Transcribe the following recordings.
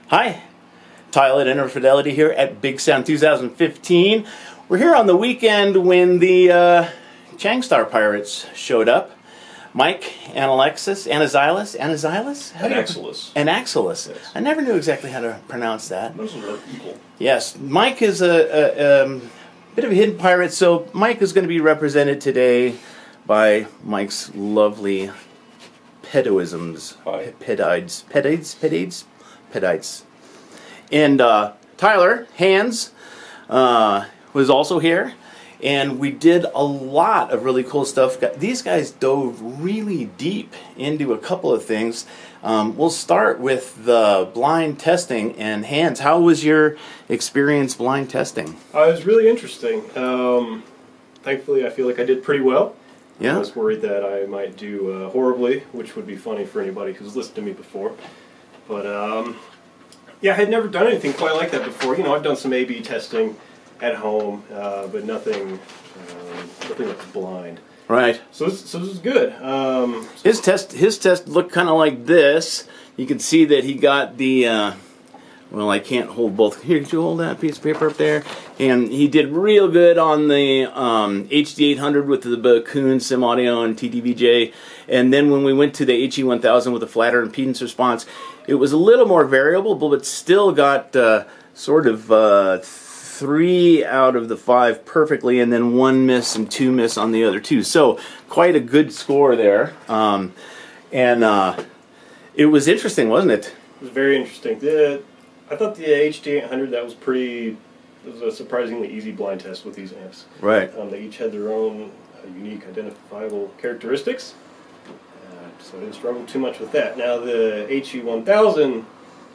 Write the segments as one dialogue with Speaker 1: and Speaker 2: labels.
Speaker 1: Hi, Tyler at Infidelity here at Big Sound 2015. We're here on the weekend when the Changstar Pirates showed up. Mike and Alexis, Anaxilis? Anaxilis.
Speaker 2: Yes.
Speaker 1: I never knew exactly how to pronounce that.
Speaker 2: Those are equal.
Speaker 1: Yes, Mike is a bit of a hidden pirate, so Mike is going to be represented today by Mike's lovely pedoisms.
Speaker 2: Hi.
Speaker 1: Pedites. And Tyler, Hans, was also here. And we did a lot of really cool stuff. These guys dove really deep into a couple of things. We'll start with the blind testing. And Hans, how was your experience blind testing?
Speaker 2: It was really interesting. Thankfully, I feel like I did pretty well.
Speaker 1: Yeah.
Speaker 2: I was worried that I might do horribly, which would be funny for anybody who's listened to me before. But yeah, I had never done anything quite like that before. You know, I've done some A/B testing at home, but nothing that's blind.
Speaker 1: Right.
Speaker 2: So this is good.
Speaker 1: His test looked kind of like this. You can see that he got the. Well, I can't hold both. Here, could you hold that piece of paper up there? And he did real good on the HD800 with the Bakun Sim Audio and TDVJ. And then when we went to the HE1000 with the flatter impedance response, it was a little more variable, but still got sort of 3 out of the 5 perfectly, and then 1 miss and 2 miss on the other 2. So quite a good score there. And it was interesting, wasn't it?
Speaker 2: It was very interesting. I thought the HD800, that was a surprisingly easy blind test with these amps.
Speaker 1: Right.
Speaker 2: They each had their own unique identifiable characteristics, so I didn't struggle too much with that. Now the HE1000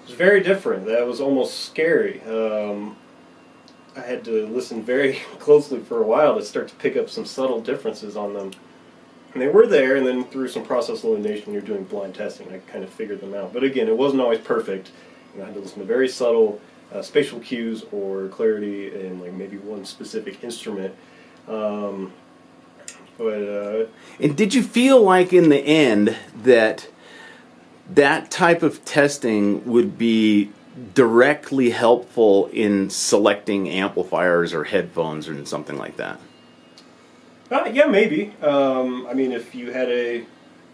Speaker 2: was very different. That was almost scary. I had to listen very closely for a while to start to pick up some subtle differences on them. And they were there, and then through some process elimination when you're doing blind testing, I kind of figured them out. But again, it wasn't always perfect. I had to listen to very subtle spatial cues or clarity in like maybe one specific instrument. And
Speaker 1: did you feel like in the end that type of testing would be directly helpful in selecting amplifiers or headphones or something like that?
Speaker 2: Yeah, maybe. I mean, if you had a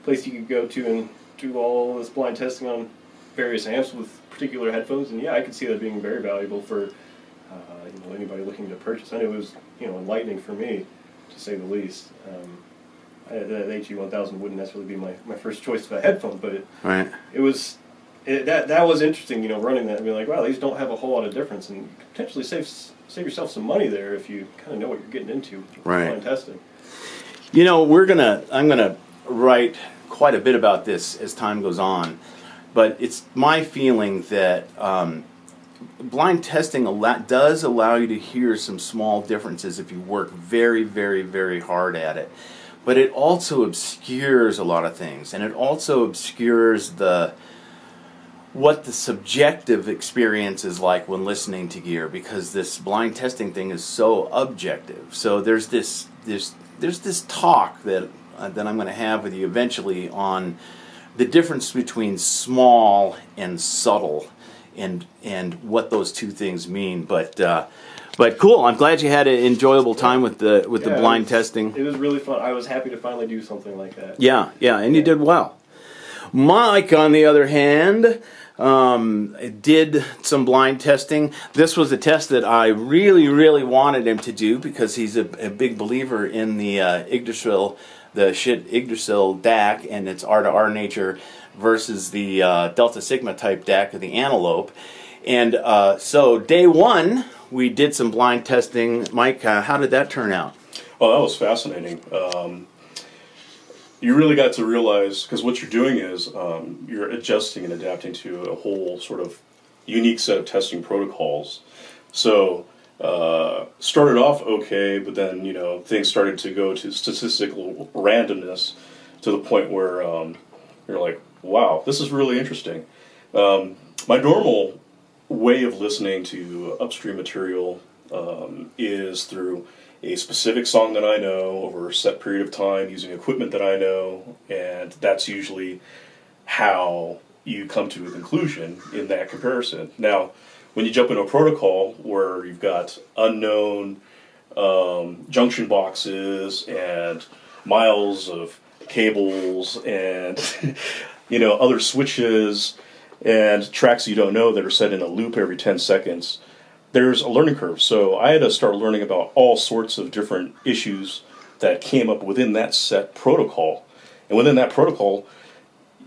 Speaker 2: place you could go to and do all this blind testing on various amps with particular headphones, and yeah, I could see that being very valuable for anybody looking to purchase. I know it was enlightening for me, to say the least. The HE1000 wouldn't necessarily be my first choice of a headphone, but
Speaker 1: right.
Speaker 2: That was interesting. Running that and being like, wow, these don't have a whole lot of difference, and you could potentially save yourself some money there if you kind of know what you're getting into with blind testing.
Speaker 1: I'm gonna write quite a bit about this as time goes on. But it's my feeling that blind testing does allow you to hear some small differences if you work very, very, very hard at it. But it also obscures a lot of things, and it also obscures what the subjective experience is like when listening to gear, because this blind testing thing is so objective. So there's this talk that I'm going to have with you eventually on the difference between small and subtle, and what those two things mean. But cool. I'm glad you had an enjoyable time with the blind testing.
Speaker 2: It was really fun. I was happy to finally do something like that.
Speaker 1: Yeah, and you did well. Mike, on the other hand, did some blind testing. This was a test that I really, really wanted him to do because he's a big believer in the Yggdrasil. The Yggdrasil DAC and its R2R nature versus the Delta Sigma type DAC of the Antelope. And so day one, we did some blind testing. Mike, how did that turn out?
Speaker 3: Well, that was fascinating. You really got to realize, because what you're doing is you're adjusting and adapting to a whole sort of unique set of testing protocols. So started off okay, but then things started to go to statistical randomness to the point where you're like, wow, this is really interesting. My normal way of listening to upstream material is through a specific song that I know over a set period of time using equipment that I know, and that's usually how you come to a conclusion in that comparison. Now, when you jump into a protocol where you've got unknown junction boxes and miles of cables and other switches and tracks you don't know that are set in a loop every 10 seconds, there's a learning curve. So I had to start learning about all sorts of different issues that came up within that set protocol. And within that protocol,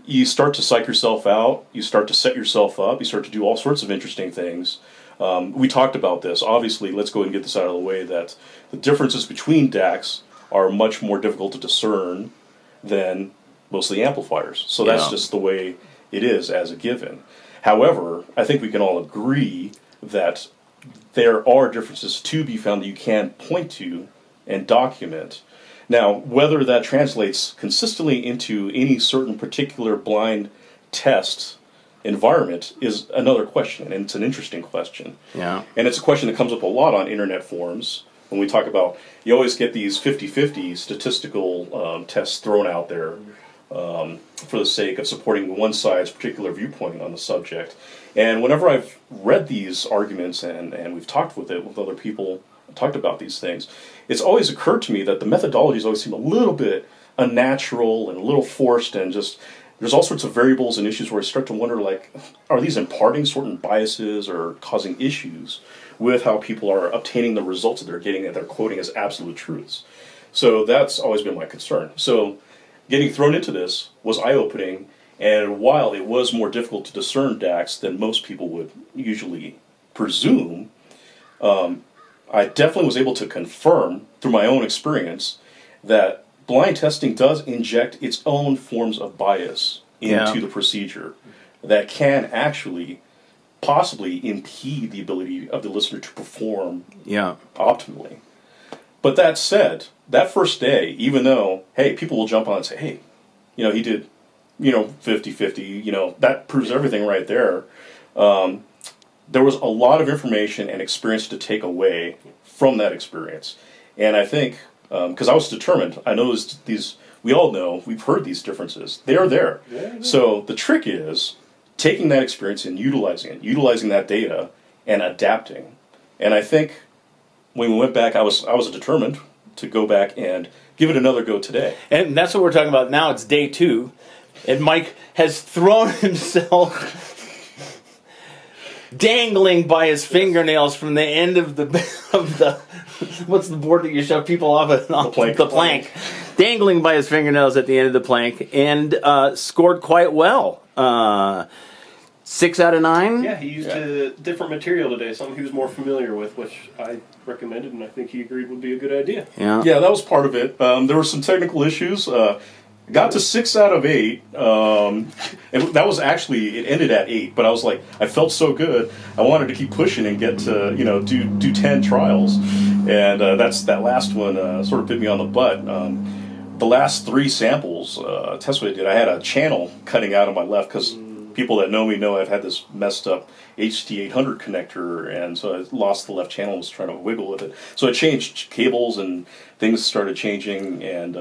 Speaker 3: you start to psych yourself out, you start to set yourself up, you start to do all sorts of interesting things. We talked about this. Obviously, let's go ahead and get this out of the way, that the differences between DACs are much more difficult to discern than most of the amplifiers. So that's just the way it is as a given. However, I think we can all agree that there are differences to be found that you can point to and document. Now, whether that translates consistently into any certain particular blind test environment is another question, and it's an interesting question.
Speaker 1: Yeah.
Speaker 3: And it's a question that comes up a lot on internet forums when we talk about, you always get these 50-50 statistical tests thrown out there for the sake of supporting one side's particular viewpoint on the subject. And whenever I've read these arguments and we've talked with other people, talked about these things, it's always occurred to me that the methodologies always seem a little bit unnatural and a little forced, and just there's all sorts of variables and issues where I start to wonder, like, are these imparting certain biases or causing issues with how people are obtaining the results that they're getting that they're quoting as absolute truths? So that's always been my concern. So getting thrown into this was eye-opening, and while it was more difficult to discern DACs than most people would usually presume, I definitely was able to confirm through my own experience that blind testing does inject its own forms of bias into the procedure that can actually possibly impede the ability of the listener to perform optimally. But that said, that first day, even though, hey, people will jump on and say, hey, he did, 50-50, that proves everything right there. There was a lot of information and experience to take away from that experience. And I think, because I was determined, I noticed these, we all know, we've heard these differences. They are there. So the trick is taking that experience and utilizing that data and adapting. And I think when we went back, I was determined to go back and give it another go today.
Speaker 1: And that's what we're talking about now. It's day 2. And Mike has thrown himself dangling by his fingernails from the end of the what's the board that you shove people off of? The plank. Dangling by his fingernails at the end of the plank, and scored quite well. 6 out of 9?
Speaker 2: Yeah, he used a different material today, something he was more familiar with, which I recommended, and I think he agreed would be a good idea.
Speaker 3: Yeah, that was part of it. There were some technical issues. Got to 6 out of 8, and that was actually, it ended at 8, but I was like, I felt so good, I wanted to keep pushing and get to, do 10 trials, and that last one sort of bit me on the butt. The last 3 samples, test what I did, I had a channel cutting out of my left, because people that know me know I've had this messed up HT800 connector, and so I lost the left channel and was trying to wiggle with it. So I changed cables and things started changing, and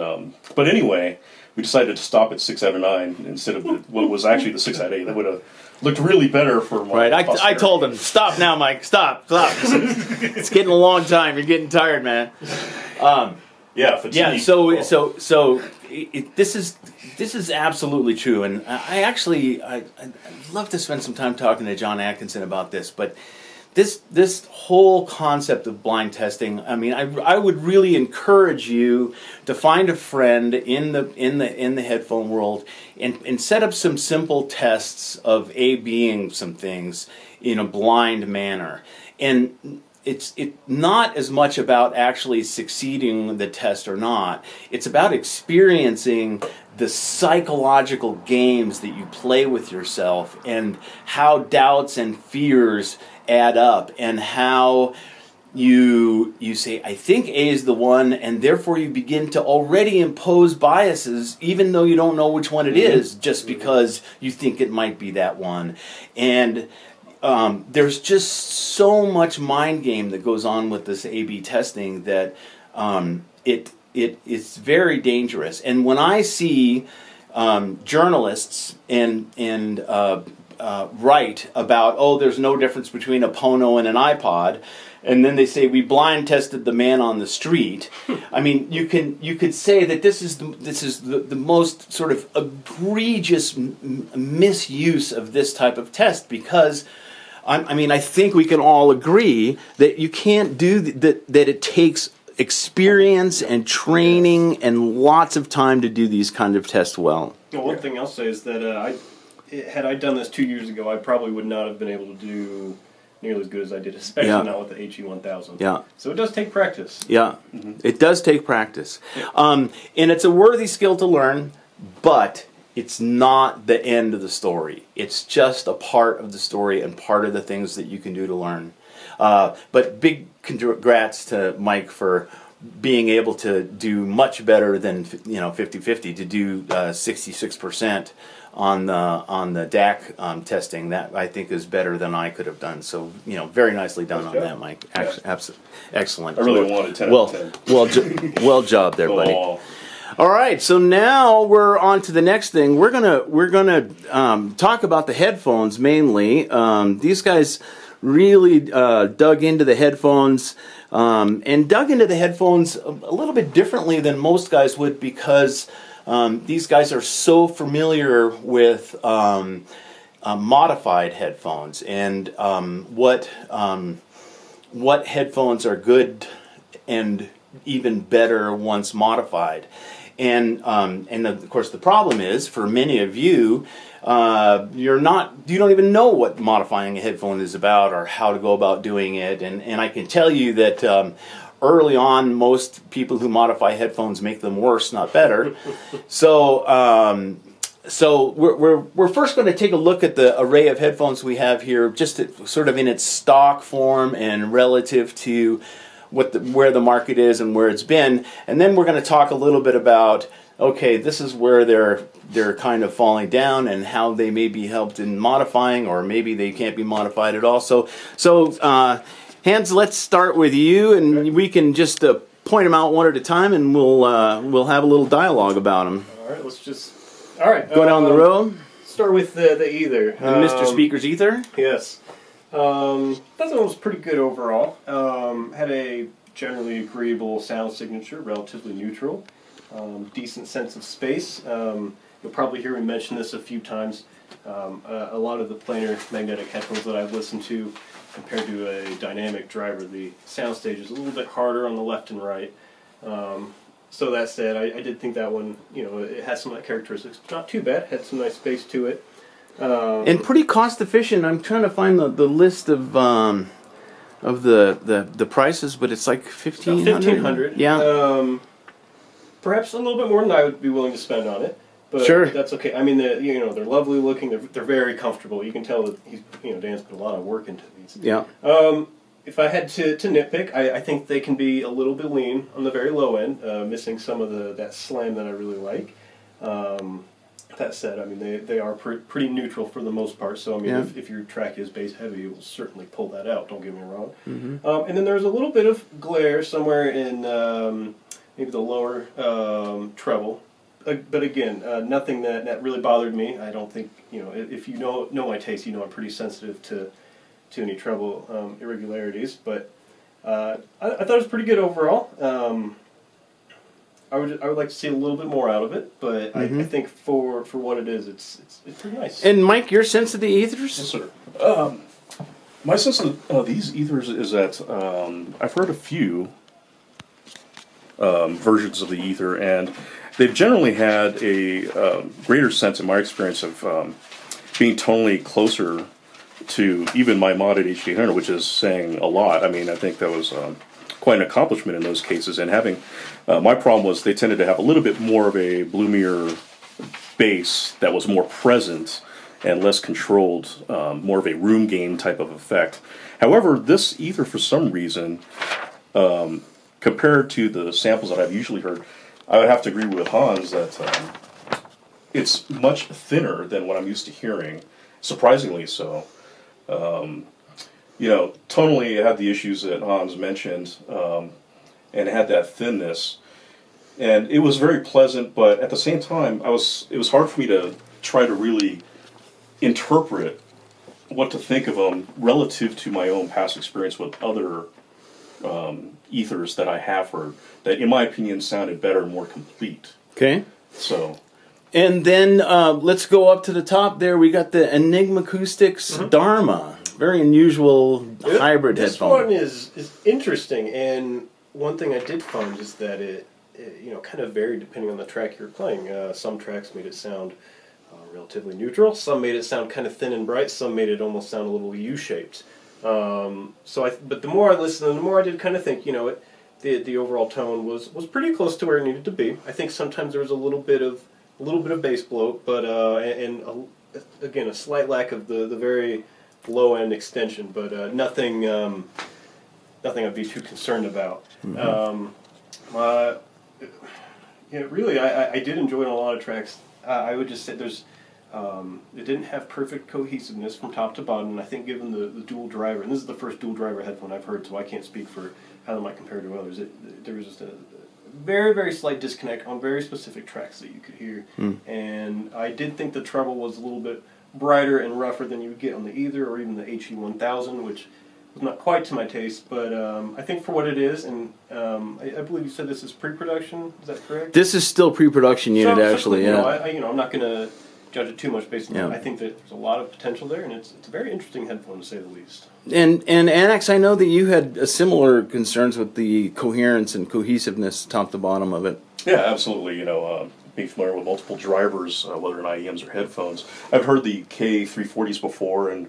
Speaker 3: but anyway, we decided to stop at 6 out of 9 instead of what was actually the 6 out of 8. That would have looked really better for my
Speaker 1: I told him, stop now, Mike, stop. It's getting a long time. You're getting tired, man.
Speaker 3: Fatigue.
Speaker 1: Yeah. So this is absolutely true, and I'd love to spend some time talking to John Atkinson about this, but this whole concept of blind testing, I mean, I would really encourage you to find a friend in the headphone world and set up some simple tests of A/Bing some things in a blind manner. And it's not as much about actually succeeding the test or not. It's about experiencing the psychological games that you play with yourself and how doubts and fears add up, and how you say, I think A is the one, and therefore you begin to already impose biases even though you don't know which one it is, just because you think it might be that one. And there's just so much mind game that goes on with this A/B testing that it's very dangerous. And when I see journalists and write about, oh, there's no difference between a Pono and an iPod, and then they say we blind tested the man on the street. I mean, you could say that this is the most sort of egregious misuse of this type of test, because I mean, I think we can all agree that you can't do that it takes experience and training and lots of time to do these kind of tests well.
Speaker 2: Well, one thing I'll say is that had I done this 2 years ago, I probably would not have been able to do nearly as good as I did, especially not with the HE1000.
Speaker 1: Yeah.
Speaker 2: So it does take practice.
Speaker 1: Yeah, it does take practice. And it's a worthy skill to learn, but it's not the end of the story. It's just a part of the story and part of the things that you can do to learn. But big congrats to Mike for being able to do much better than 50-50, to do 66% on the DAC testing. That I think is better than I could have done. So very nicely done on that, Mike. Excellent.
Speaker 3: I really wanted 10 out of 10.
Speaker 1: Well job there, buddy.
Speaker 3: Oh.
Speaker 1: All right, so now we're on to the next thing. We're gonna talk about the headphones mainly. These guys really dug into the headphones and dug into the headphones a little bit differently than most guys would, because these guys are so familiar with modified headphones and what headphones are good and even better once modified. And of course the problem is, for many of you, you don't even know what modifying a headphone is about or how to go about doing it. And I can tell you that early on, most people who modify headphones make them worse, not better. So we're first going to take a look at the array of headphones we have here, just sort of in its stock form and relative to where the market is and where it's been, and then we're going to talk a little bit about, okay, this is where they're kind of falling down and how they may be helped in modifying, or maybe they can't be modified at all. So Hans, let's start with you, and we can just point them out one at a time, and we'll have a little dialogue about them.
Speaker 2: All right,
Speaker 1: Go down the road.
Speaker 2: Start with the Ether.
Speaker 1: Mr. Speaker's Ether.
Speaker 2: Yes. That one was pretty good overall. Had a generally agreeable sound signature, relatively neutral, decent sense of space. You'll probably hear me mention this a few times. A lot of the planar magnetic headphones that I've listened to, compared to a dynamic driver, the soundstage is a little bit harder on the left and right. So that said, I did think that one, it has some of that characteristics. Not too bad. Had some nice space to it.
Speaker 1: And pretty cost efficient. I'm trying to find the list of the prices, but it's like $1,500. Yeah.
Speaker 2: Perhaps a little bit more than I would be willing to spend on it. But
Speaker 1: sure.
Speaker 2: That's okay. I mean, they're lovely looking. They're very comfortable. You can tell that Dan's put a lot of work into these.
Speaker 1: Yeah.
Speaker 2: If I had to nitpick, I think they can be a little bit lean on the very low end, missing some of that slam that I really like. That said, I mean, they are pretty neutral for the most part. So I mean, if your track is bass heavy, it will certainly pull that out. Don't get me wrong. Mm-hmm. And then there's a little bit of glare somewhere in maybe the lower treble. But again, nothing that really bothered me. I don't think, if you know my taste, I'm pretty sensitive to any treble irregularities. But I thought it was pretty good overall. I would like to see a little bit more out of it, but I think for what it is, it's pretty nice.
Speaker 1: And Mike, your sense of the ethers?
Speaker 3: Yes, sir. My sense of these ethers is that I've heard a few versions of the ether, and they've generally had a greater sense, in my experience, of being tonally closer to even my modded HD800, which is saying a lot. I mean, I think that was quite an accomplishment in those cases. And having my problem was they tended to have a little bit more of a bloomier bass that was more present and less controlled, more of a room gain type of effect. However, this ether, for some reason, compared to the samples that I've usually heard, I would have to agree with Hans that it's much thinner than what I'm used to hearing, surprisingly so. Tonally it had the issues that Hans mentioned, and it had that thinness. and it was very pleasant. But at the same time, it was hard for me to try to really interpret what to think of them relative to my own past experience with other ethers that I have heard that, in my opinion, sounded better and more complete.
Speaker 1: Okay.
Speaker 3: So.
Speaker 1: And then let's go up to the top there. We got the Enigma Acoustics Dharma. Very unusual hybrid
Speaker 2: this
Speaker 1: headphone.
Speaker 2: one is interesting, and one thing I did find is that it kind of varied depending on the track you're playing. Some tracks made it sound relatively neutral. Some made it sound kind of thin and bright. Some made it almost sound a little U-shaped. But the more I listened, the more I did kind of think, the overall tone was pretty close to where it needed to be. I think sometimes there was a little bit of bass bloat, but again, a slight lack of the very low end extension, but nothing I'd be too concerned about. Really, I did enjoy it on a lot of tracks. I would just say it didn't have perfect cohesiveness from top to bottom, and I think given the dual driver, and this is the first dual driver headphone I've heard, so I can't speak for how they might compare to others. There was just a very, very slight disconnect on very specific tracks that you could hear, and I did think the treble was a little bit brighter and rougher than you would get on the Ether or even the HE1000, which was not quite to my taste, but I think for what it is, and I believe you said this is pre-production, is that correct?
Speaker 1: This is still pre-production unit, actually, yeah.
Speaker 2: I'm not going to judge it too much based on that. I think that there's a lot of potential there, and it's a very interesting headphone, to say the least.
Speaker 1: And Annex, I know that you had similar concerns with the coherence and cohesiveness top to bottom of it.
Speaker 3: Yeah, absolutely. Being familiar with multiple drivers, whether in IEMs or headphones. I've heard the K340s before, and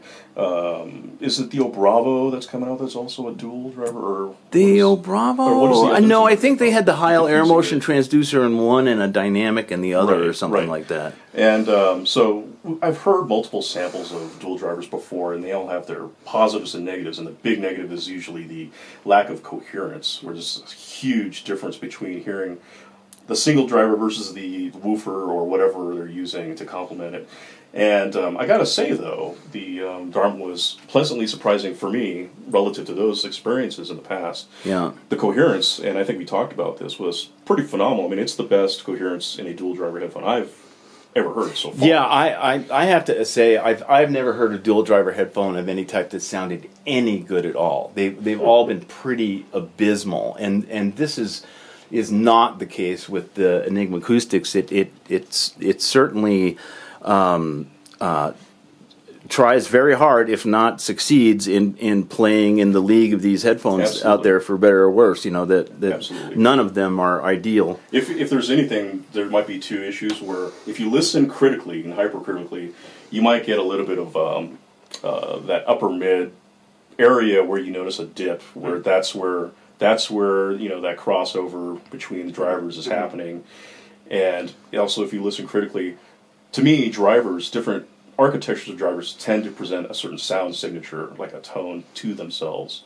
Speaker 3: is it the O Bravo that's coming out that's also a dual driver? Or
Speaker 1: the O Bravo? No, I think they had the Heil air motion
Speaker 3: it.
Speaker 1: transducer in one and a dynamic in the other,
Speaker 3: Right,
Speaker 1: or something
Speaker 3: right.
Speaker 1: like that.
Speaker 3: And so I've heard multiple samples of dual drivers before, and they all have their positives and negatives, and the big negative is usually the lack of coherence, where there's a huge difference between hearing the single driver versus the woofer or whatever they're using to complement it. And I gotta say, though, the Dharma was pleasantly surprising for me relative to those experiences in the past.
Speaker 1: Yeah.
Speaker 3: The coherence, and I think we talked about this, was pretty phenomenal. I mean, it's the best coherence in a dual driver headphone I've ever heard so far.
Speaker 1: Yeah, I have to say I've never heard a dual driver headphone of any type that sounded any good at all. They've all been pretty abysmal, and this is not the case with the Enigma Acoustics. It certainly tries very hard, if not succeeds, in playing in the league of these headphones
Speaker 3: Absolutely.
Speaker 1: out there, for better or worse. That
Speaker 3: Absolutely.
Speaker 1: none of them are ideal.
Speaker 3: If there's anything, there might be two issues where if you listen critically and hypercritically, you might get a little bit of that upper mid area where you notice a dip, where that's where that crossover between the drivers is happening. And also, if you listen critically, to me, different architectures of drivers tend to present a certain sound signature, like a tone to themselves.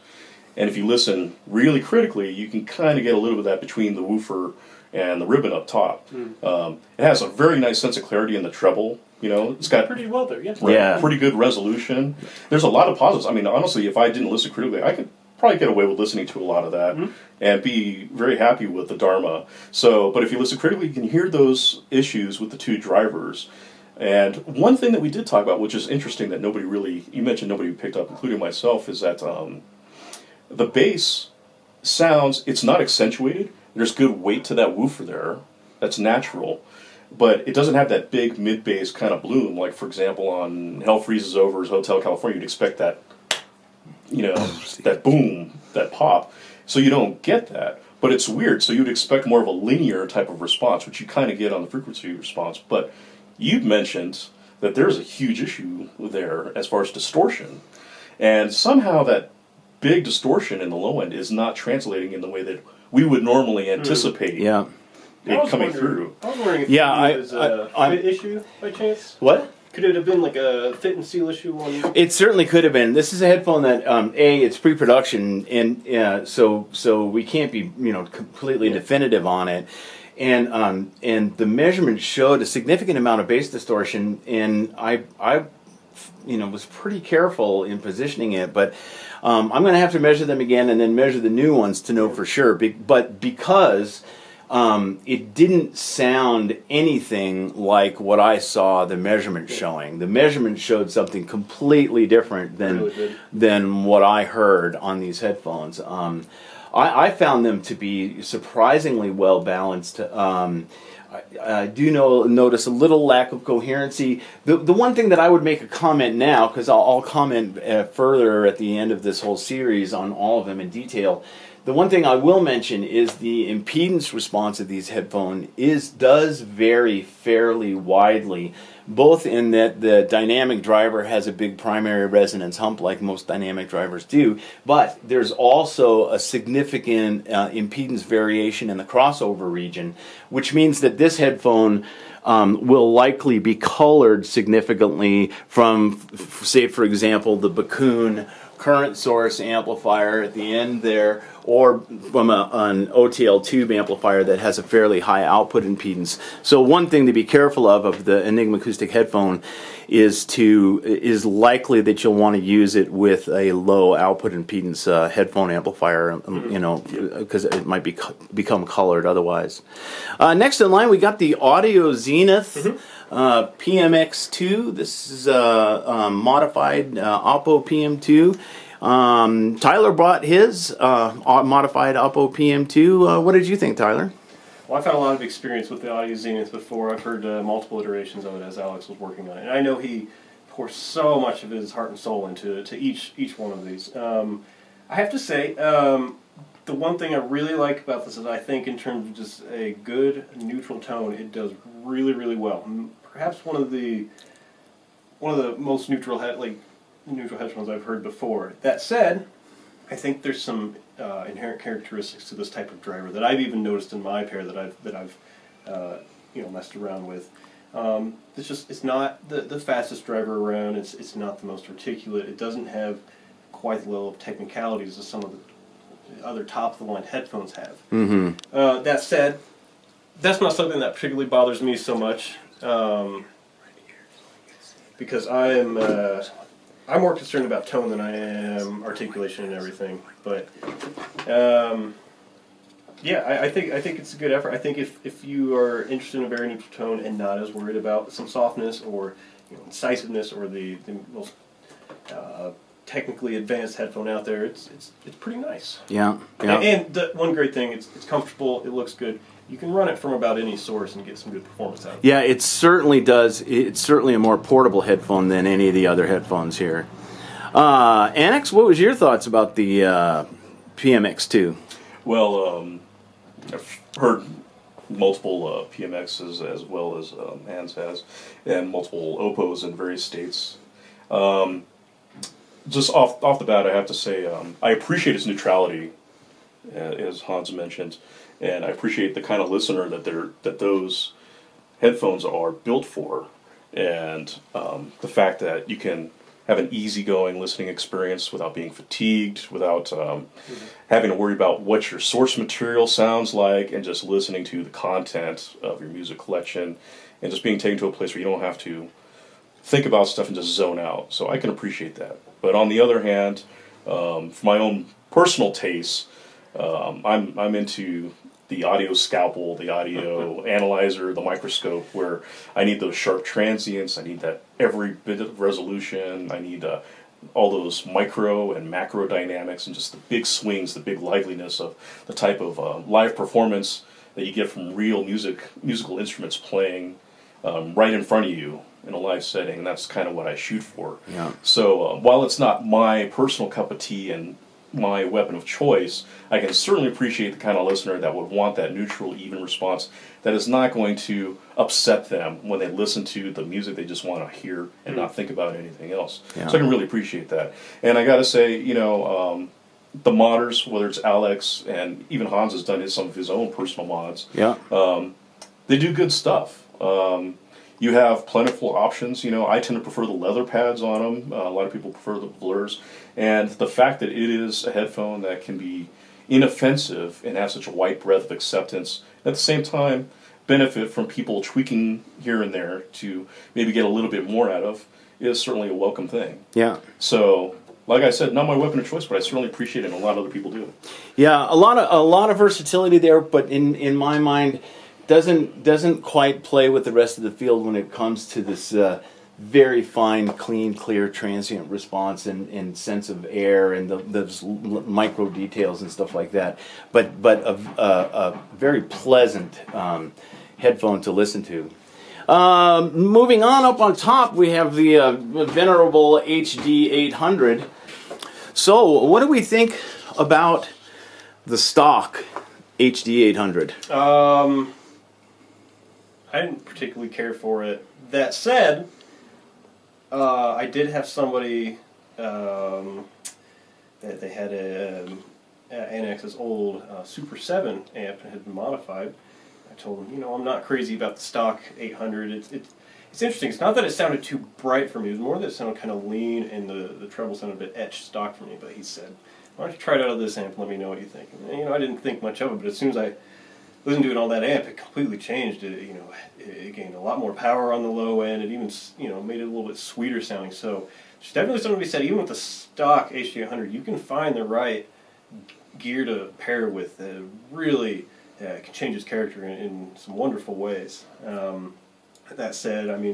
Speaker 3: And if you listen really critically, you can kind of get a little bit of that between the woofer and the ribbon up top. It has a very nice sense of clarity in the treble. It's got
Speaker 2: Pretty well there, yeah.
Speaker 1: Yeah.
Speaker 3: pretty good resolution. There's a lot of positives. I mean, honestly, if I didn't listen critically, I could probably get away with listening to a lot of that and be very happy with the Dharma. But if you listen critically, you can hear those issues with the two drivers. And one thing that we did talk about, which is interesting that you mentioned nobody picked up, including myself, is that the bass sounds, it's not accentuated. There's good weight to that woofer there. That's natural. But it doesn't have that big mid-bass kind of bloom. Like, for example, on Hell Freezes Over's Hotel California, you'd expect that, that boom, that pop. So you don't get that. But it's weird. So you'd expect more of a linear type of response, which you kind of get on the frequency response. But you've mentioned that there's a huge issue there as far as distortion. And somehow that big distortion in the low end is not translating in the way that we would normally anticipate it coming through.
Speaker 2: I was wondering if it was a fit issue by chance?
Speaker 1: What?
Speaker 2: Could it have been like a fit and seal issue on?
Speaker 1: It certainly could have been. This is a headphone that it's pre-production, and so we can't be completely definitive on it. And the measurement showed a significant amount of bass distortion, and I was pretty careful in positioning it, but I'm going to have to measure them again and then measure the new ones to know for sure. But because it didn't sound anything like what I saw the measurement showing. The measurement showed something completely different than what I heard on these headphones. I found them to be surprisingly well balanced. I do notice a little lack of coherency. The one thing that I would make a comment now, because I'll comment further at the end of this whole series on all of them in detail. The one thing I will mention is the impedance response of these headphones does vary fairly widely, both in that the dynamic driver has a big primary resonance hump like most dynamic drivers do, but there's also a significant impedance variation in the crossover region, which means that this headphone will likely be colored significantly from, say, for example, the Bakun current source amplifier at the end there, or from an OTL tube amplifier that has a fairly high output impedance. So one thing to be careful of the Enigma acoustic headphone is likely that you'll want to use it with a low output impedance headphone amplifier, because it might become colored otherwise. Next in line, we got the Audio Zenith PMX2. This is a modified Oppo PM2. Tyler brought his modified Oppo PM2. What did you think, Tyler?
Speaker 2: Well, I've had a lot of experience with the Audio Zenith before. I've heard multiple iterations of it as Alex was working on it. And I know he pours so much of his heart and soul into each one of these. I have to say, the one thing I really like about this is I think in terms of just a good neutral tone, it does really, really well. Perhaps one of the most neutral headphones I've heard before. That said, I think there's some inherent characteristics to this type of driver that I've even noticed in my pair that I've messed around with. It's not the fastest driver around. It's not the most articulate. It doesn't have quite the level of technicalities as some of the other top-of-the-line headphones have.
Speaker 1: Mm-hmm.
Speaker 2: That said, that's not something that particularly bothers me so much, because I'm more concerned about tone than I am articulation and everything. But I think it's a good effort. I think if you are interested in a very neutral tone and not as worried about some softness or incisiveness or the most technically advanced headphone out there, it's pretty nice.
Speaker 1: Yeah.
Speaker 2: And the one great thing, it's comfortable, it looks good. You can run it from about any source and get some good performance out of it.
Speaker 1: Yeah, it certainly does. It's certainly a more portable headphone than any of the other headphones here. Annex, what was your thoughts about the PMX2?
Speaker 3: Well, I've heard multiple PMXs as well as Hans has, and multiple Oppos in various states. Just off the bat, I have to say I appreciate its neutrality, as Hans mentioned, and I appreciate the kind of listener that those headphones are built for, and the fact that you can have an easygoing listening experience without being fatigued, without having to worry about what your source material sounds like, and just listening to the content of your music collection, and just being taken to a place where you don't have to think about stuff and just zone out. So I can appreciate that. But on the other hand, for my own personal tastes, I'm into the audio scalpel, the audio analyzer, the microscope, where I need those sharp transients, I need that every bit of resolution, I need all those micro and macro dynamics and just the big swings, the big liveliness of the type of live performance that you get from real musical instruments playing right in front of you in a live setting, and that's kind of what I shoot for.
Speaker 1: Yeah.
Speaker 3: So while it's not my personal cup of tea and my weapon of choice, I can certainly appreciate the kind of listener that would want that neutral, even response that is not going to upset them when they listen to the music they just want to hear and not think about anything else.
Speaker 1: Yeah.
Speaker 3: So I can really appreciate that. And I got to say, the modders, whether it's Alex and even Hans has done some of his own personal mods, they do good stuff. You have plentiful options. I tend to prefer the leather pads on them. A lot of people prefer the blurs. And the fact that it is a headphone that can be inoffensive and have such a wide breadth of acceptance, at the same time benefit from people tweaking here and there to maybe get a little bit more out of, is certainly a welcome thing.
Speaker 1: Yeah.
Speaker 3: So like I said, not my weapon of choice, but I certainly appreciate it, and a lot of other people do.
Speaker 1: Yeah, a lot of versatility there, but in my mind, doesn't quite play with the rest of the field when it comes to this very fine, clean, clear, transient response and sense of air and those micro details and stuff like that. But a very pleasant headphone to listen to. Moving on, up on top, we have the venerable HD 800. So, what do we think about the stock HD 800?
Speaker 2: I didn't particularly care for it. That said, I did have somebody that they had Annex's old Super 7 amp and had been modified. I told him, I'm not crazy about the stock 800. It's interesting. It's not that it sounded too bright for me. It was more that it sounded kind of lean and the treble sounded a bit etched stock for me. But he said, why don't you try it out of this amp and let me know what you think. And, I didn't think much of it, but as soon as I listened to it on that amp, it completely changed. It gained a lot more power on the low end. It even, made it a little bit sweeter sounding. So there's definitely something to be said. Even with the stock HD 800, you can find the right gear to pair with that really can change its character in some wonderful ways. That said, I'm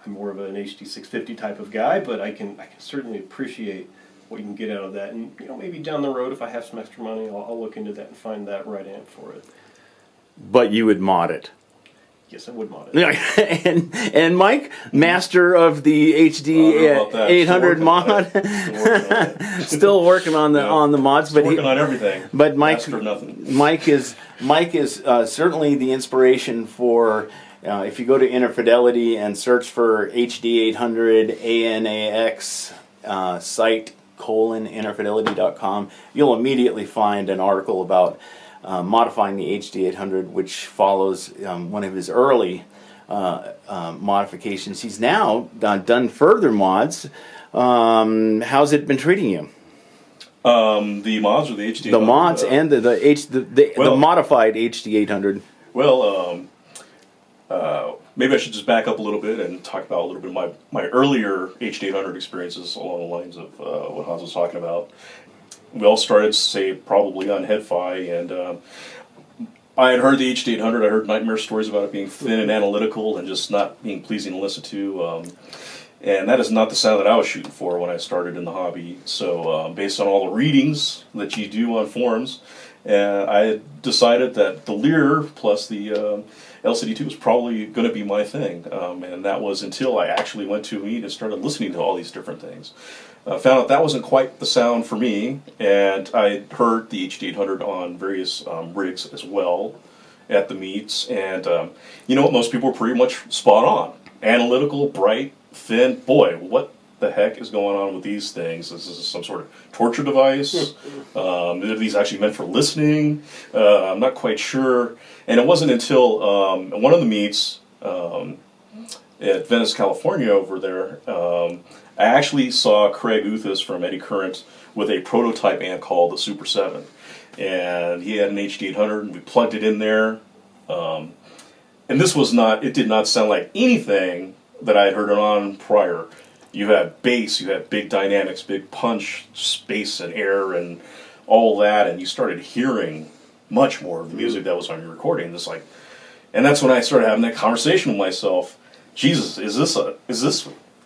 Speaker 2: more of an HD 650 type of guy, but I can certainly appreciate what you can get out of that. And maybe down the road, if I have some extra money, I'll look into that and find that right amp for it.
Speaker 1: But you would mod it.
Speaker 2: Yes, I would mod it.
Speaker 1: and Mike, master of the HD 800 mod, still working on the mods.
Speaker 3: Still working on everything.
Speaker 1: But
Speaker 3: Master of nothing.
Speaker 1: Mike is certainly the inspiration for. If you go to Interfidelity and search for HD 800 ANAX site :interfidelity.com, you'll immediately find an article about modifying the HD 800, which follows one of his early modifications. He's now done further mods. How's it been treating you?
Speaker 3: The mods or the HD?
Speaker 1: The mods and the modified HD 800.
Speaker 3: Well, maybe I should just back up a little bit and talk about a little bit of my earlier HD 800 experiences along the lines of what Hans was talking about. We all started, say, probably on Head-Fi, and I had heard the HD 800. I heard nightmare stories about it being thin and analytical and just not being pleasing to listen to. And that is not the sound that I was shooting for when I started in the hobby. So based on all the readings that you do on forums, I had decided that the Lear plus the LCD2 was probably going to be my thing. And that was until I actually went to meet and started listening to all these different things. Found out that wasn't quite the sound for me, and I heard the HD 800 on various rigs as well at the meets, and what, most people were pretty much spot on. Analytical, bright, thin. Boy, what the heck is going on with these things? Is this some sort of torture device? Are these actually meant for listening? I'm not quite sure. And it wasn't until one of the meets at Venice, California over there, I actually saw Craig Uthis from Eddy Current with a prototype amp called the Super 7. And he had an HD 800, and we plugged it in there. And this was it did not sound like anything that I had heard it on prior. You had bass, you had big dynamics, big punch, space and air, and all that, and you started hearing much more of the music that was on your recording. And that's when I started having that conversation with myself. Jesus, is this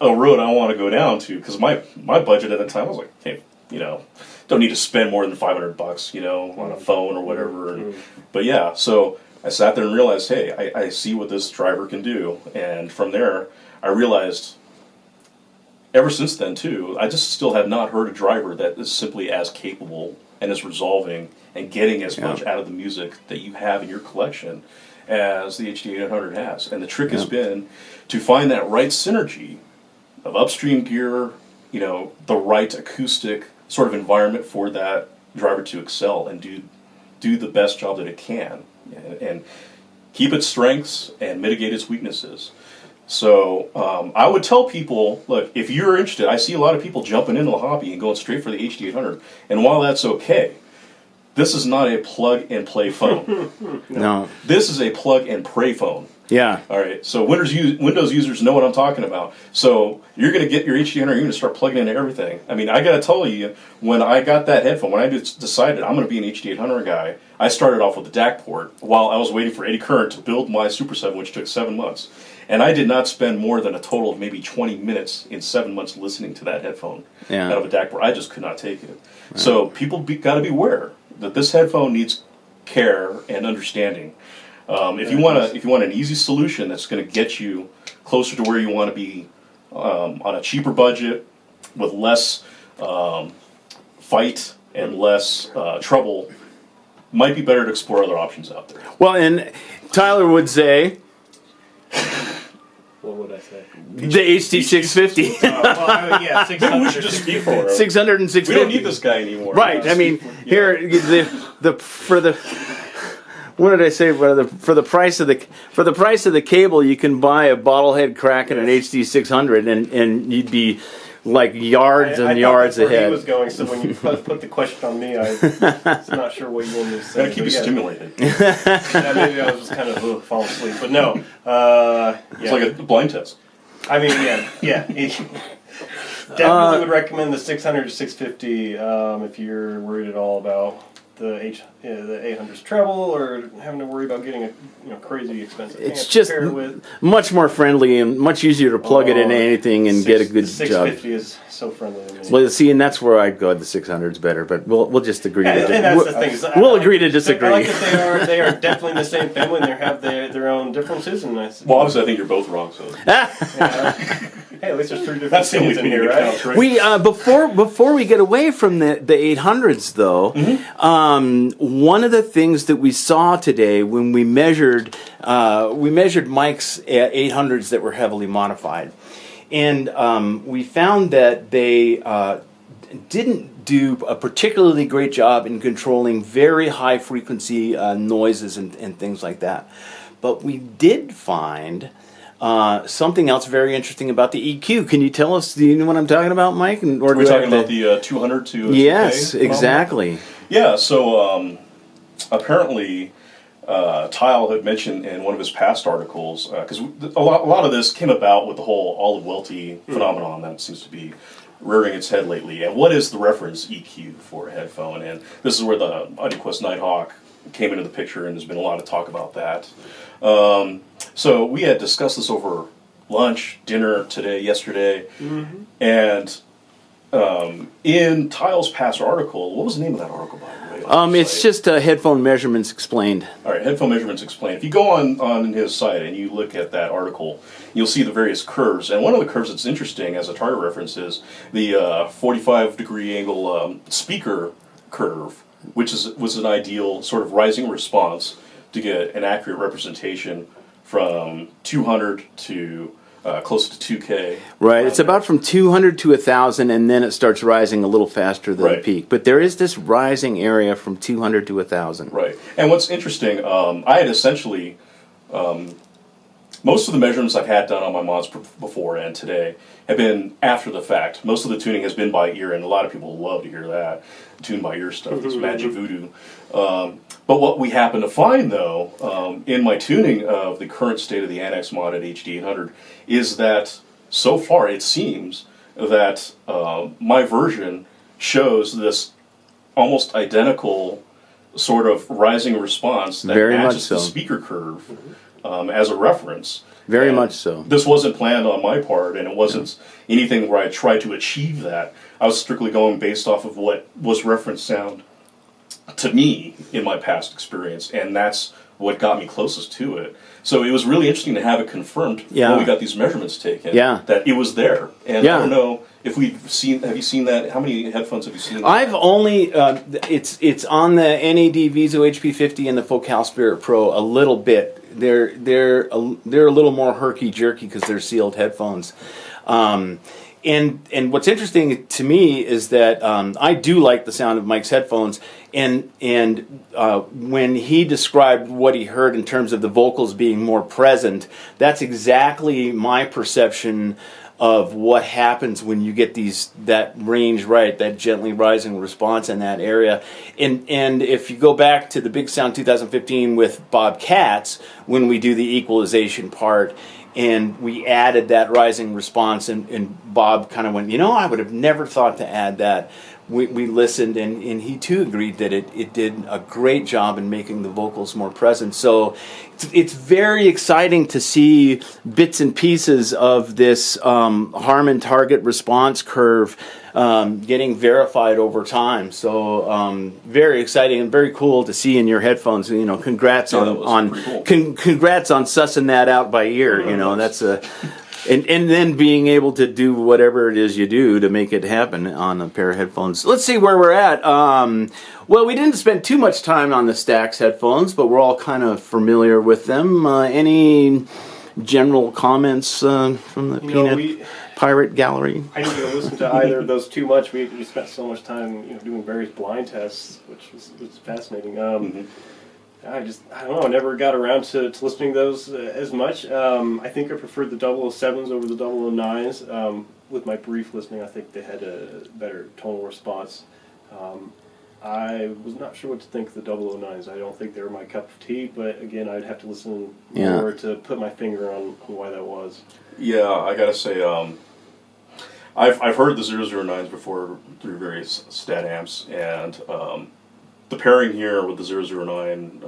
Speaker 3: a road I want to go down to? Because my budget at the time, I was like, hey, don't need to spend more than $500, on a phone or whatever. But yeah, so I sat there and realized, hey, I see what this driver can do. And from there, I realized, ever since then too, I just still have not heard a driver that is simply as capable and is resolving and getting as much out of the music that you have in your collection as the HD 800 has. And the trick has been to find that right synergy of upstream gear, the right acoustic sort of environment for that driver to excel and do the best job that it can, and keep its strengths and mitigate its weaknesses. So I would tell people, look, if you're interested, I see a lot of people jumping into the hobby and going straight for the HD 800, and while that's okay, this is not a plug-and-play phone.
Speaker 1: No.
Speaker 3: This is a plug-and-pray phone.
Speaker 1: Yeah.
Speaker 3: All right, so Windows users know what I'm talking about. So you're going to get your HD100, you're going to start plugging into everything. I mean, I got to tell you, when I got that headphone, when I decided I'm going to be an HD800 guy, I started off with the DAC port while I was waiting for eddy current to build my Super 7, which took 7 months. And I did not spend more than a total of maybe 20 minutes in 7 months listening to that headphone out of a DAC port. I just could not take it. Right. So people got to be aware that this headphone needs care and understanding. If you want an easy solution that's going to get you closer to where you want to be on a cheaper budget with less fight and less trouble, might be better to explore other options out there.
Speaker 1: Well, and Tyler would say,
Speaker 2: what would I say?
Speaker 1: The HD650.
Speaker 2: Yeah, 600.
Speaker 3: Maybe we should just speak for him.
Speaker 1: 600 and 650.
Speaker 3: We don't need this guy anymore.
Speaker 1: Right. I mean, here for the. What did I say? For the price of the cable, you can buy a bottlehead Kraken and an HD600, and you'd be like yards and yards ahead.
Speaker 2: He was going. So when you put the question on me, I was not sure what you wanted me to say.
Speaker 3: Gotta keep you stimulated.
Speaker 2: Yeah, maybe I was just kind of falling asleep, but no.
Speaker 3: It's like a blind test.
Speaker 2: I mean, yeah. Definitely would recommend the 600 to 650 if you're worried at all about the 800's treble or having to worry about getting a crazy expensive.
Speaker 1: It's just much more friendly and much easier to plug it into anything and get a good job.
Speaker 2: 650 is so friendly to me.
Speaker 1: Well, see, and that's where I'd go. The 600's better, but we'll just agree.
Speaker 2: And that's the thing.
Speaker 1: We'll agree to disagree.
Speaker 2: I like that they are definitely the same family and they have their own differences. And
Speaker 3: well, obviously, I think you're both wrong. So.
Speaker 2: Hey, at least there's 3 different things in here, right?
Speaker 1: We before we get away from the 800s, though, one of the things that we saw today when we measured Mike's 800s that were heavily modified, and we found that they didn't do a particularly great job in controlling very high frequency noises and things like that. But we did find something else very interesting about the EQ. Can you tell us? Do you know what I'm talking about, Mike?
Speaker 3: We're talking about the 200 to
Speaker 1: yes,
Speaker 3: 2K
Speaker 1: exactly.
Speaker 3: Yeah. So apparently, Tile had mentioned in one of his past articles because a lot of this came about with the whole Olive Welty phenomenon that seems to be rearing its head lately. And what is the reference EQ for a headphone? And this is where the AudioQuest Nighthawk came into the picture, and there's been a lot of talk about that. So we had discussed this over lunch, dinner yesterday, and in Tile's past article, what was the name of that article, by the way?
Speaker 1: It's just Headphone Measurements Explained.
Speaker 3: All right, Headphone Measurements Explained. If you go on his site and you look at that article, you'll see the various curves. And one of the curves that's interesting as a target reference is the 45-degree angle speaker curve, which was an ideal sort of rising response to get an accurate representation from 200 to close to 2K.
Speaker 1: Right, it's about from 200 to 1,000, and then it starts rising a little faster than the peak. But there is this rising area from 200 to 1,000.
Speaker 3: Right, and what's interesting, I had essentially, most of the measurements I've had done on my mods before and today have been after the fact. Most of the tuning has been by ear, and a lot of people love to hear that. Tune by ear stuff, this magic voodoo. But what we happen to find, though, in my tuning of the current state of the Annex mod at HD800 is that so far it seems that my version shows this almost identical sort of rising response that matches the speaker curve as a reference.
Speaker 1: Very much so.
Speaker 3: This wasn't planned on my part, and it wasn't anything where I tried to achieve that. I was strictly going based off of what was reference sound to me in my past experience, and that's what got me closest to it. So it was really interesting to have it confirmed when we got these measurements taken, that it was there. And I don't know if have you seen that? How many headphones have you seen?
Speaker 1: I've only, it's on the NAD Viso HP50 and the Focal Spirit Pro a little bit. They're a little more herky-jerky because they're sealed headphones. And what's interesting to me is that I do like the sound of Mike's headphones, and when he described what he heard in terms of the vocals being more present, that's exactly my perception of what happens when you get that range right, that gently rising response in that area. And if you go back to the Big Sound 2015 with Bob Katz, when we do the equalization part, and we added that rising response, and Bob kind of went, I would have never thought to add that. We listened, and he too agreed that it did a great job in making the vocals more present. So it's very exciting to see bits and pieces of this Harman target response curve getting verified over time. So very exciting and very cool to see in your headphones. Congrats on
Speaker 3: cool.
Speaker 1: Congrats on sussing that out by ear. That's a. And then being able to do whatever it is you do to make it happen on a pair of headphones. Let's see where we're at. Well, we didn't spend too much time on the Stax headphones, but we're all kind of familiar with them. Any general comments from the Pirate Gallery?
Speaker 2: I didn't get to listen to either of those too much. We spent so much time doing various blind tests, which was fascinating. I don't know. I never got around to listening to those as much. I think I preferred the 007s over the 009s. With my brief listening, I think they had a better tonal response. I was not sure what to think of the 009s. I don't think they were my cup of tea, but again, I'd have to listen more to put my finger on why that was.
Speaker 3: Yeah, I gotta say, I've heard the 009s before through various stat amps, and the pairing here with the 009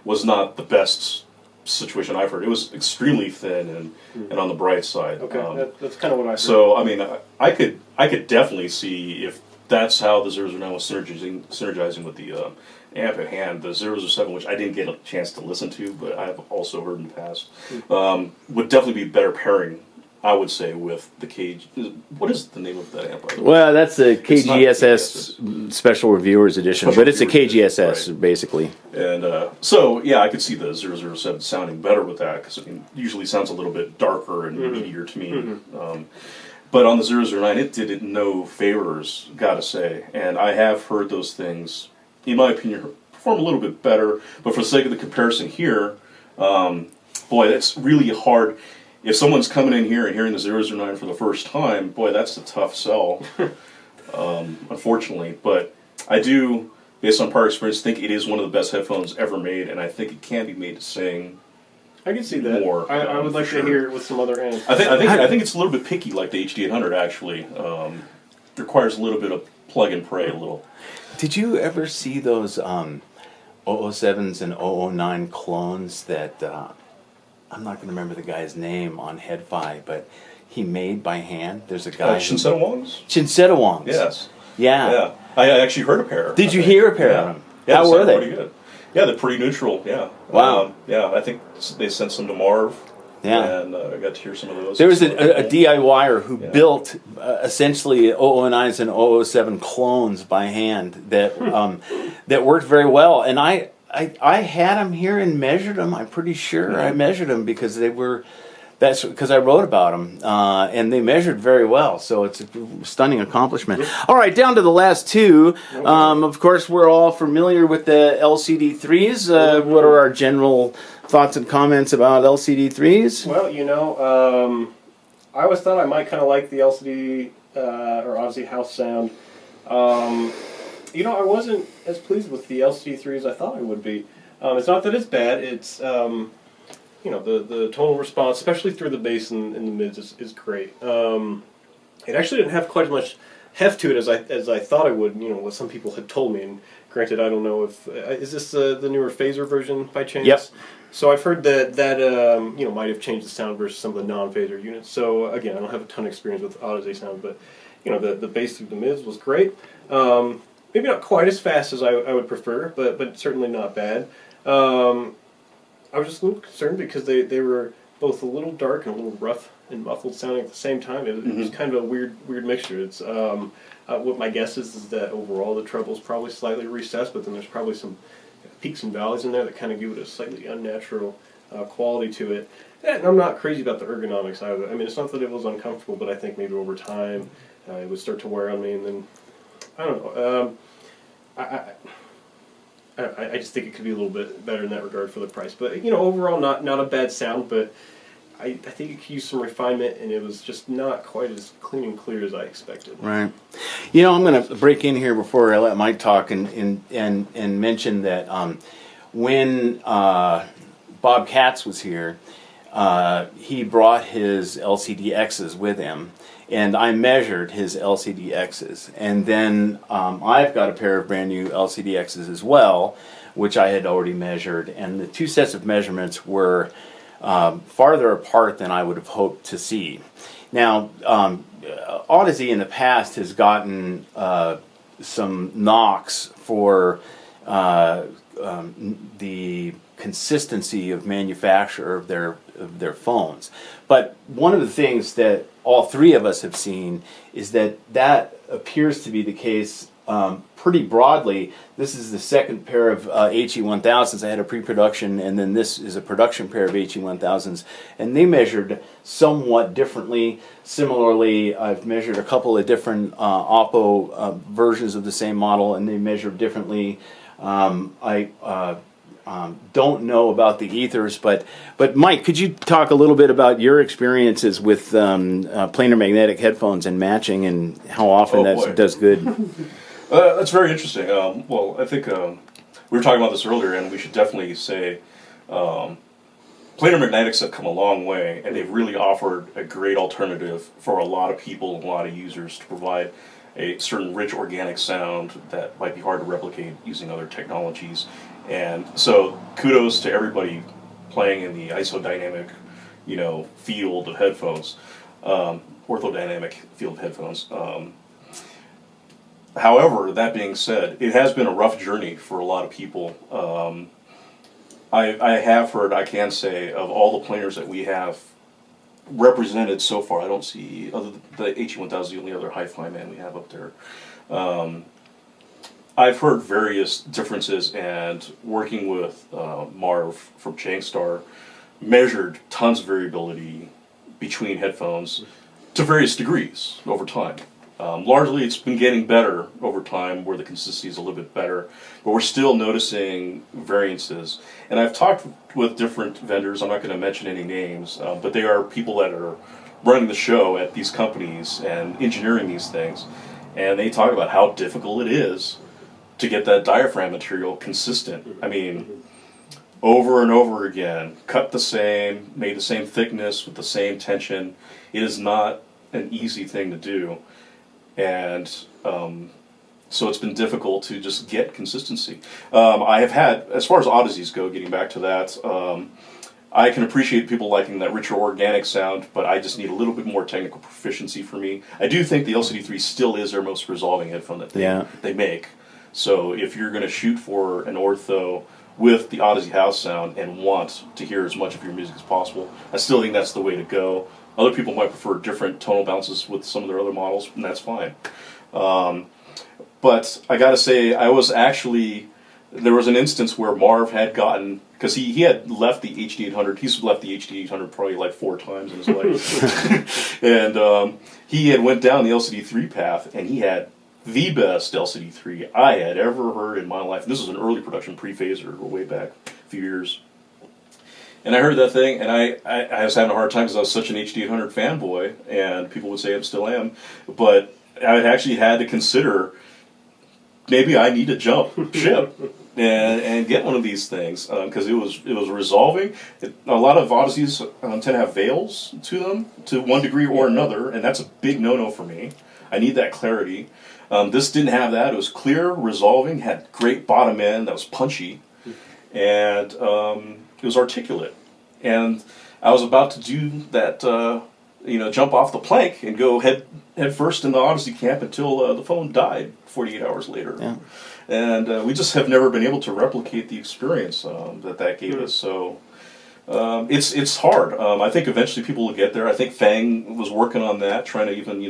Speaker 3: was not the best situation I've heard. It was extremely thin and on the bright side.
Speaker 2: Okay, that's kind of what I heard.
Speaker 3: So, I mean, I could definitely see if that's how the 009 was synergizing with the amp at hand. The 007, which I didn't get a chance to listen to, but I've also heard in the past, would definitely be better pairing, I would say, with the cage. What is the name of that amp?
Speaker 1: Well, that's the KGSS Special Reviewers Edition, but it's a KGSS,
Speaker 3: right,
Speaker 1: basically.
Speaker 3: And so, yeah, I could see the 007 sounding better with that, because it usually sounds a little bit darker and meatier to me. But on the 009, it did it no favors, gotta say. And I have heard those things, in my opinion, perform a little bit better. But for the sake of the comparison here, boy, that's really hard. If someone's coming in here and hearing the 009 for the first time, boy, that's a tough sell, unfortunately. But I do, based on prior experience, think it is one of the best headphones ever made, and I think it can be made to sing.
Speaker 2: I can see that.
Speaker 3: More,
Speaker 2: I would like to hear it with some other amps.
Speaker 3: I think it's a little bit picky, like the HD800 actually. Requires a little bit of plug and pray a little.
Speaker 1: Did you ever see those 007s and 009 clones that I'm not going to remember the guy's name on Head-Fi, but he made by hand? There's a guy.
Speaker 3: Shinsetta Wongs?
Speaker 1: Shinsetta Wongs.
Speaker 3: Yes.
Speaker 1: Yeah.
Speaker 3: I actually heard a pair.
Speaker 1: Did you hear a pair of them?
Speaker 3: Yeah,
Speaker 1: how were they?
Speaker 3: Pretty good. Yeah, they're pretty neutral. Yeah.
Speaker 1: Wow.
Speaker 3: Yeah, I think they sent some to Marv.
Speaker 1: Yeah.
Speaker 3: And I got to hear some of those.
Speaker 1: There was a DIYer who built essentially 009s and 007 clones by hand that that worked very well. And I had them here and measured them. I'm pretty sure I measured them because they were. That's because I wrote about them, and they measured very well. So it's a stunning accomplishment. All right, down to the last two. Of course, we're all familiar with the LCD3s. What are our general thoughts and comments about LCD3s?
Speaker 2: Well, I always thought I might kind of like the LCD or Odyssey house sound. I wasn't as pleased with the LCD3 as I thought I would be. It's not that it's bad. It's the tonal response, especially through the bass and the mids, is great. It actually didn't have quite as much heft to it as I thought it would. What some people had told me. And granted, I don't know if is this the newer phaser version by chance?
Speaker 1: Yep.
Speaker 2: So I've heard that might have changed the sound versus some of the non-phaser units. So again, I don't have a ton of experience with Odyssey sound, but the bass through the mids was great. Maybe not quite as fast as I would prefer, but certainly not bad. I was just a little concerned because they were both a little dark and a little rough and muffled sounding at the same time. It was kind of a weird mixture. It's what my guess is that overall the treble's probably slightly recessed, but then there's probably some peaks and valleys in there that kind of give it a slightly unnatural quality to it. And I'm not crazy about the ergonomics either. I mean, it's not that it was uncomfortable, but I think maybe over time it would start to wear on me, and then I don't know. I just think it could be a little bit better in that regard for the price. But overall, not a bad sound. But I think it could use some refinement, and it was just not quite as clean and clear as I expected.
Speaker 1: Right. You know, I'm going to break in here before I let Mike talk and mention that when Bob Katz was here, he brought his LCD-Xs with him, and I measured his LCD-Xs. And then I've got a pair of brand new LCD-Xs as well, which I had already measured, and the two sets of measurements were farther apart than I would have hoped to see. Now, Odyssey in the past has gotten some knocks for the consistency of manufacture of their phones. But one of the things that all three of us have seen is that appears to be the case pretty broadly. This is the second pair of HE1000s. I had a pre-production, and then this is a production pair of HE1000s, and they measured somewhat differently. Similarly, I've measured a couple of different Oppo versions of the same model, and they measured differently. I don't know about the ethers, but Mike, could you talk a little bit about your experiences with planar magnetic headphones and matching, and how often that does good?
Speaker 3: That's very interesting. Well, I think we were talking about this earlier, and we should definitely say planar magnetics have come a long way, and they've really offered a great alternative for a lot of people and a lot of users to provide a certain rich organic sound that might be hard to replicate using other technologies. And so kudos to everybody playing in the isodynamic, field of headphones, orthodynamic field of headphones. However, that being said, it has been a rough journey for a lot of people. I have heard, I can say, of all the planers that we have represented so far, I don't see, other than the HE1000 is the only other hi-fi man we have up there. I've heard various differences, and working with Marv from Changstar, measured tons of variability between headphones to various degrees over time. Largely, it's been getting better over time, where the consistency is a little bit better, but we're still noticing variances. And I've talked with different vendors, I'm not going to mention any names, but they are people that are running the show at these companies and engineering these things, and they talk about how difficult it is to get that diaphragm material consistent. I mean, over and over again, cut the same, made the same thickness with the same tension. It is not an easy thing to do. And so it's been difficult to just get consistency. I have had, as far as Odysseys go, getting back to that, I can appreciate people liking that richer organic sound, but I just need a little bit more technical proficiency for me. I do think the LCD3 still is their most resolving headphone that they make. So if you're going to shoot for an ortho with the Odyssey house sound and want to hear as much of your music as possible, I still think that's the way to go. Other people might prefer different tonal bounces with some of their other models, and that's fine. But I gotta say, there was an instance where Marv had gotten, because he had left the HD800, he's left the HD800 probably like 4 times in his life. And he had went down the LCD3 path, and he had the best LCD3 I had ever heard in my life. And this was an early production pre-phaser, way back a few years. And I heard that thing, and I was having a hard time because I was such an HD800 fanboy, and people would say I still am, but I actually had to consider maybe I need to jump ship and get one of these things, because it was resolving. A lot of Odysseys tend to have veils to them to one degree or another, and that's a big no-no for me. I need that clarity. This didn't have that. It was clear, resolving, had great bottom end that was punchy, and it was articulate. And I was about to do that, jump off the plank and go head first in the Odyssey camp until the phone died 48 hours later. Yeah. And we just have never been able to replicate the experience that gave us. So it's hard. I think eventually people will get there. I think Fang was working on that, trying to even,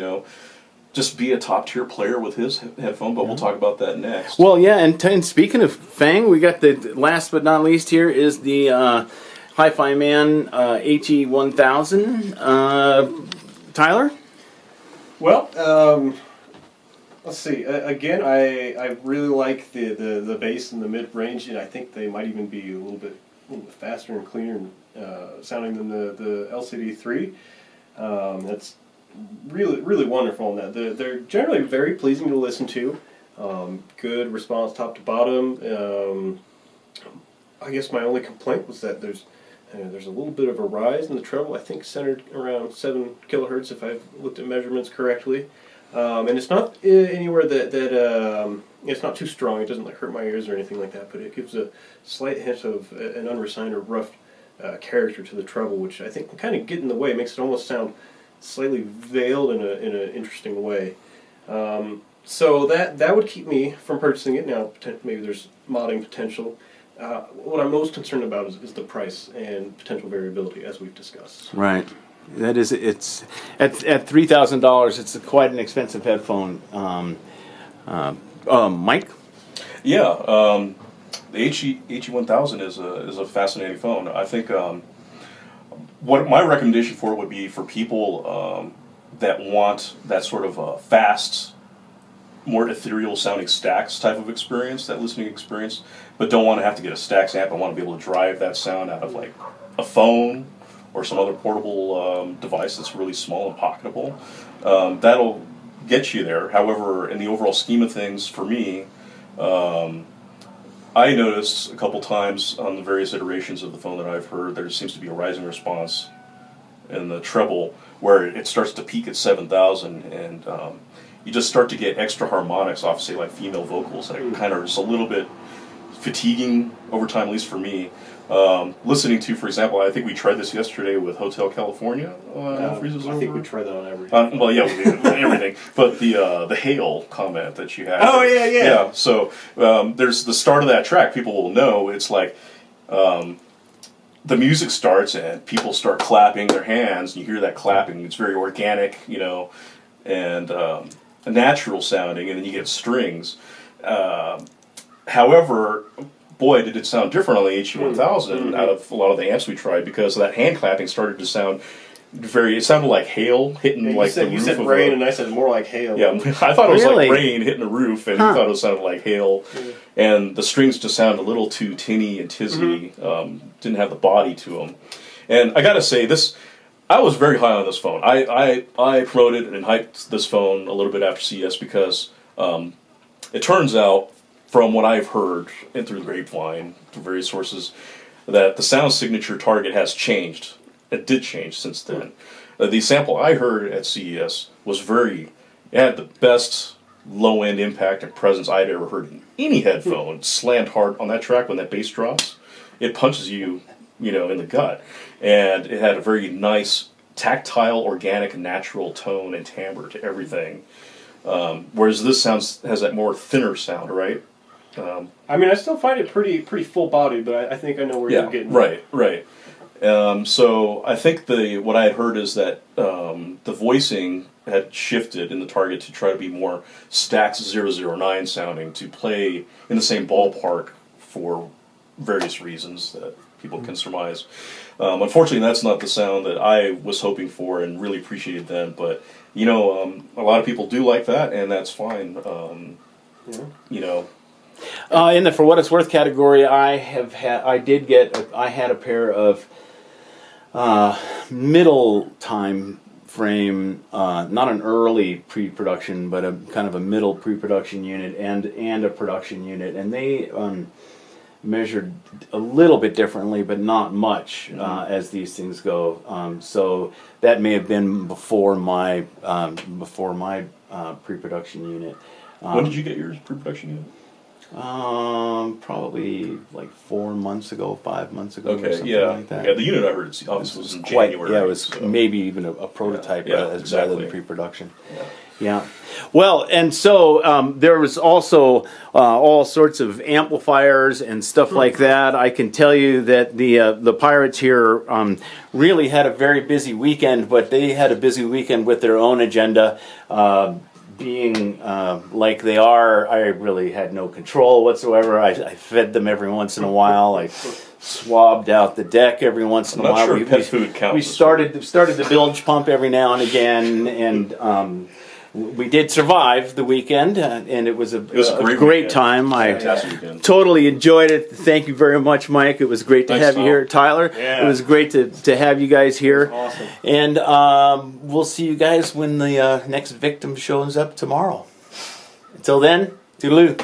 Speaker 3: just be a top-tier player with his headphone, but we'll talk about that next.
Speaker 1: Well, yeah, and speaking of Fang, we got the last but not least here is the Hi-Fi Man HE1000. Tyler?
Speaker 2: Well, let's see. Again, I really like the bass and the mid-range, and I think they might even be a little bit faster and cleaner sounding than the LCD3. That's really wonderful in that. They're generally very pleasing to listen to. Good response top to bottom. I guess my only complaint was that there's a little bit of a rise in the treble. I think centered around 7 kilohertz if I've looked at measurements correctly. And it's not anywhere that it's not too strong. It doesn't like hurt my ears or anything like that. But it gives a slight hint of an unrefined or rough character to the treble, which I think can kind of get in the way. It makes it almost sound slightly veiled in an interesting way. So that would keep me from purchasing it. Now maybe there's modding potential. What I'm most concerned about is the price and potential variability, as we've discussed.
Speaker 1: Right. That is, it's at $3,000. It's quite an expensive headphone. Mike.
Speaker 3: Yeah, the HE1000 is a fascinating phone. I think what my recommendation for it would be for people that want that sort of fast, more ethereal sounding Stax type of experience, that listening experience, but don't want to have to get a Stax amp and want to be able to drive that sound out of like a phone or some other portable device that's really small and pocketable. That'll get you there. However, in the overall scheme of things, for me, I noticed a couple times on the various iterations of the phone that I've heard, there seems to be a rising response in the treble where it starts to peak at 7,000, and you just start to get extra harmonics off, say, like female vocals, that kind of is a little bit fatiguing over time, at least for me. Listening to, for example, I think we tried this yesterday with Hotel California.
Speaker 2: I think we tried that on everything.
Speaker 3: Well, yeah, we did everything. But the hail comment that you had.
Speaker 2: Oh, yeah.
Speaker 3: Yeah, so there's the start of that track. People will know it's like the music starts and people start clapping their hands. And you hear that clapping. It's very organic, and natural sounding. And then you get strings. However, boy, did it sound different on the HE1000 out of a lot of the amps we tried, because that hand clapping started to sound it sounded like hail hitting the roof.
Speaker 2: You said rain, and I said more like hail.
Speaker 3: Yeah, I thought it was like rain hitting the roof, and you thought it sounded like hail. And the strings just sounded a little too tinny and tizzy, didn't have the body to them. And I gotta say, I was very high on this phone. I promoted and hyped this phone a little bit after CES because it turns out, from what I've heard and through the grapevine, through various sources, that the sound signature target has changed. It did change since then. The sample I heard at CES was it had the best low-end impact and presence I'd ever heard in any headphone. Slammed hard on that track when that bass drops. It punches you, in the gut. And it had a very nice, tactile, organic, natural tone and timbre to everything. Whereas this has that more thinner sound, right?
Speaker 2: I still find it pretty full-bodied, but I think I know where you're getting.
Speaker 3: Right. So I think what I had heard is that the voicing had shifted in the target to try to be more Stax 009 sounding, to play in the same ballpark for various reasons that people can surmise. Unfortunately, that's not the sound that I was hoping for and really appreciated then, but a lot of people do like that, and that's fine.
Speaker 1: In the for what it's worth category, I had a pair of middle time frame, not an early pre-production, but a kind of a middle pre-production unit and a production unit, and they measured a little bit differently, but not much as these things go. So that may have been before my pre-production unit.
Speaker 3: When did you get yours pre-production unit?
Speaker 1: Probably like 4 months ago, 5 months ago, or something like that.
Speaker 3: Yeah, the unit I heard obviously was in January.
Speaker 1: Yeah, it was maybe even a prototype rather than pre-production. Yeah. Well, and so there was also all sorts of amplifiers and stuff like that. I can tell you that the Pyrates here really had a very busy weekend, but they had a busy weekend with their own agenda. Being like they are, I really had no control whatsoever. I fed them every once in a while. I swabbed out the deck every once in a while.
Speaker 3: Sure pet food counts.
Speaker 1: We started the bilge pump every now and again, and we did survive the weekend, and it was a
Speaker 3: great
Speaker 1: great
Speaker 3: weekend.
Speaker 1: time.
Speaker 3: Fantastic weekend.
Speaker 1: Totally enjoyed it. Thank you very much, Mike. It was great to
Speaker 3: Thanks,
Speaker 1: have you
Speaker 3: Tom.
Speaker 1: here, Tyler.
Speaker 2: Yeah.
Speaker 1: It was great to have you guys here.
Speaker 2: Awesome.
Speaker 1: And we'll see you guys when the next victim shows up tomorrow. Until then, toodaloo.